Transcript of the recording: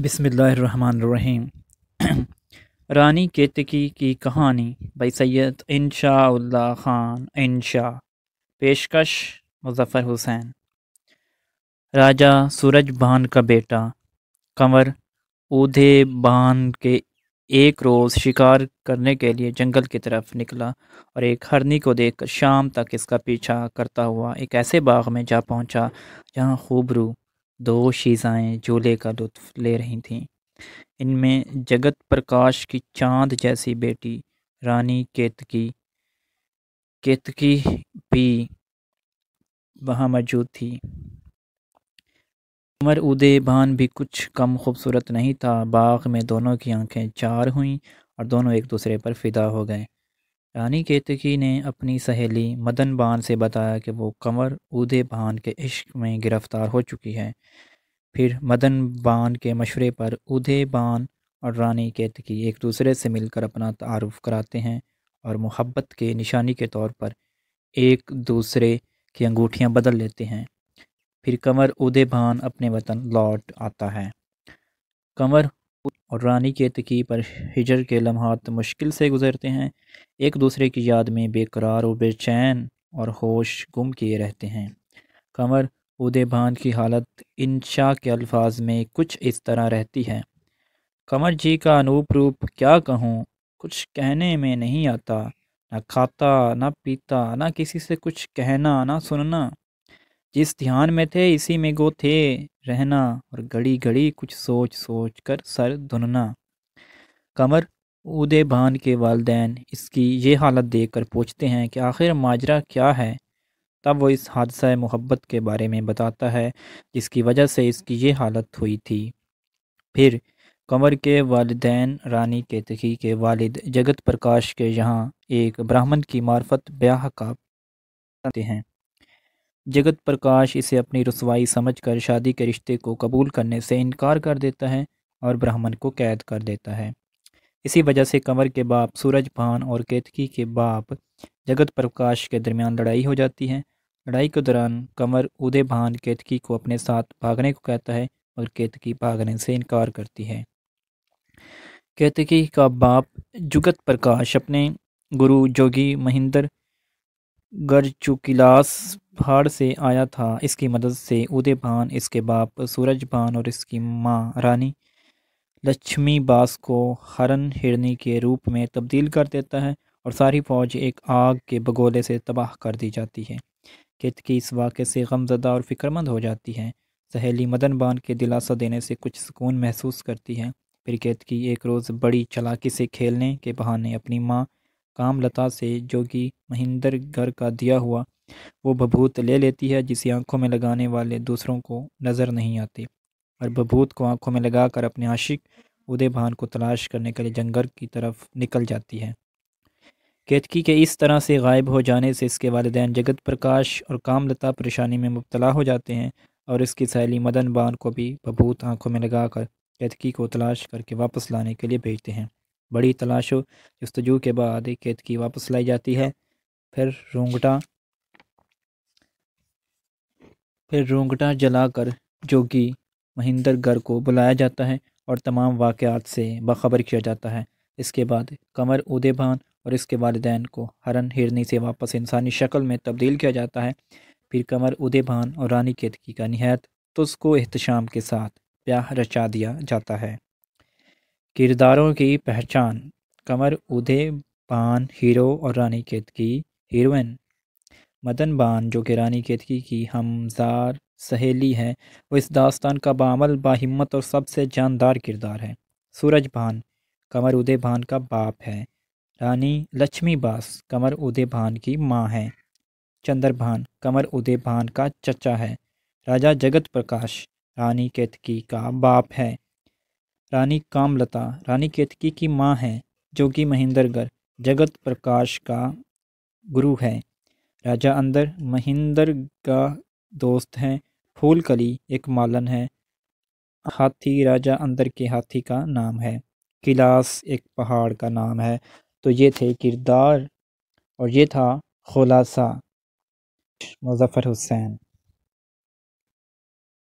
بسم اللہ الرحمن الرحیم۔ رانی کیتکی کی کہانی بائی سید انشاء اللہ خان انشاء، پیشکش مظفر حسین۔ راجہ سورج بان کا بیٹا کنور اودھے بان کے ایک روز شکار کرنے کے لیے جنگل کی طرف نکلا اور ایک ہرنی کو دیکھ کر شام تک اس کا پیچھا کرتا ہوا ایک ایسے باغ میں جا پہنچا جہاں خوبرو دو شیزائیں جھولے کا لطف لے رہی تھیں۔ ان میں جگت پرکاش کی چاند جیسی بیٹی رانی کیتکی بھی وہاں موجود تھی۔ کنور اودھے بان بھی کچھ کم خوبصورت نہیں تھا۔ باغ میں دونوں کی آنکھیں چار ہوئیں اور دونوں ایک دوسرے پر فدا ہو گئے۔ رانی کیتکی نے اپنی سہیلی مدن بان سے بتایا کہ وہ کنور اودھے بان کے عشق میں گرفتار ہو چکی ہے۔ پھر مدن بان کے مشورے پر اودھے بان اور رانی کیتکی ایک دوسرے سے مل کر اپنا تعارف کراتے ہیں اور محبت کے نشانی کے طور پر ایک دوسرے کی انگوٹھیاں بدل لیتے ہیں۔ پھر کنور اودھے بان اپنے وطن لوٹ آتا ہے۔ کنور اور رانی کیتکی پر ہجر کے لمحات مشکل سے گزرتے ہیں، ایک دوسرے کی یاد میں بے قرار و بے چین اور ہوش گم کیے رہتے ہیں۔ کنور اودھے بان کی حالت انشاء کے الفاظ میں کچھ اس طرح رہتی ہے: کنور جی کا انوپ روپ کیا کہوں، کچھ کہنے میں نہیں آتا، نہ کھاتا نہ پیتا، نہ کسی سے کچھ کہنا نہ سننا، جس دھیان میں تھے اسی میں گو تھے رہنا، اور گھڑی گھڑی کچھ سوچ سوچ کر سر دھننا۔ کنور اودھے بان کے والدین اس کی یہ حالت دیکھ کر پوچھتے ہیں کہ آخر ماجرا کیا ہے۔ تب وہ اس حادثہ محبت کے بارے میں بتاتا ہے جس کی وجہ سے اس کی یہ حالت ہوئی تھی۔ پھر کنور کے والدین رانی کیتکی کے والد جگت پرکاش کے یہاں ایک براہمن کی معرفت بیاہ کا کرتے ہیں۔ جگت پرکاش اسے اپنی رسوائی سمجھ کر شادی کے رشتے کو قبول کرنے سے انکار کر دیتا ہے اور براہمن کو قید کر دیتا ہے۔ اسی وجہ سے کنور کے باپ سورج بان اور کیتکی کے باپ جگت پرکاش کے درمیان لڑائی ہو جاتی ہے۔ لڑائی کے دوران کنور اودھے بان کیتکی کو اپنے ساتھ بھاگنے کو کہتا ہے اور کیتکی بھاگنے سے انکار کرتی ہے۔ کیتکی کا باپ جگت پرکاش اپنے گرو جوگی مہندر گرچوکیلاس پہاڑ سے آیا تھا۔ اس کی مدد سے اودھے بان اس کے باپ سورج بان اور اس کی ماں رانی لچھمی باس کو ہرن ہرنی کے روپ میں تبدیل کر دیتا ہے اور ساری فوج ایک آگ کے بگولے سے تباہ کر دی جاتی ہے۔ کیتکی اس واقعے سے غمزدہ اور فکرمند ہو جاتی ہے۔ سہیلی مدن بان کے دلاسا دینے سے کچھ سکون محسوس کرتی ہے۔ پھر کیتکی ایک روز بڑی چالاکی سے کھیلنے کے بہانے اپنی ماں کام لتا سے جوگی مہندر گر کا دیا ہوا وہ بھبھوت لے لیتی ہے جسے آنکھوں میں لگانے والے دوسروں کو نظر نہیں آتی، اور بھبھوت کو آنکھوں میں لگا کر اپنے عاشق اودھے بان کو تلاش کرنے کے لیے جنگل کی طرف نکل جاتی ہے۔ کیتکی کے اس طرح سے غائب ہو جانے سے اس کے والدین جگت پرکاش اور کام لتا پریشانی میں مبتلا ہو جاتے ہیں اور اس کی سہیلی مدن بان کو بھی بھبھوت آنکھوں میں لگا کر کیتکی کو تلاش کر کے واپس لانے کے لیے بھیجتے ہیں۔ بڑی تلاش و جستجو کے بعد کیتکی واپس لائی جاتی ہے۔ پھر رونگٹا جلا کر جوگی مہندر گر کو بلایا جاتا ہے اور تمام واقعات سے باخبر کیا جاتا ہے۔ اس کے بعد کنور اودھے بان اور اس کے والدین کو ہرن ہرنی سے واپس انسانی شکل میں تبدیل کیا جاتا ہے۔ پھر کنور اودھے بان اور رانی کیتکی کا نہایت تزک و احتشام کے ساتھ بیاہ رچا دیا جاتا ہے۔ کرداروں کی پہچان: کنور اودھے بان ہیرو اور رانی کیتکی ہیروئن۔ مدن بان جو کہ رانی کیتکی کی ہمزار سہیلی ہے، وہ اس داستان کا باعمل، باہمت اور سب سے جاندار کردار ہے۔ سورج بان کنور اودھے بان کا باپ ہے۔ رانی لچھمی باس کنور اودھے بان کی ماں ہے۔ چندر بان کنور اودھے بان کا چچا ہے۔ راجہ جگت پرکاش رانی کیتکی کا باپ ہے۔ رانی کاملتا رانی کیتکی کی ماں ہے۔ جوگی مہندر گر جگت پرکاش کا گرو ہے۔ راجہ اندر مہندر کا دوست ہے۔ پھول کلی ایک مالن ہے۔ ہاتھی راجہ اندر کے ہاتھی کا نام ہے۔ کیلاس ایک پہاڑ کا نام ہے۔ تو یہ تھے کردار اور یہ تھا خلاصہ۔ مظفر حسین۔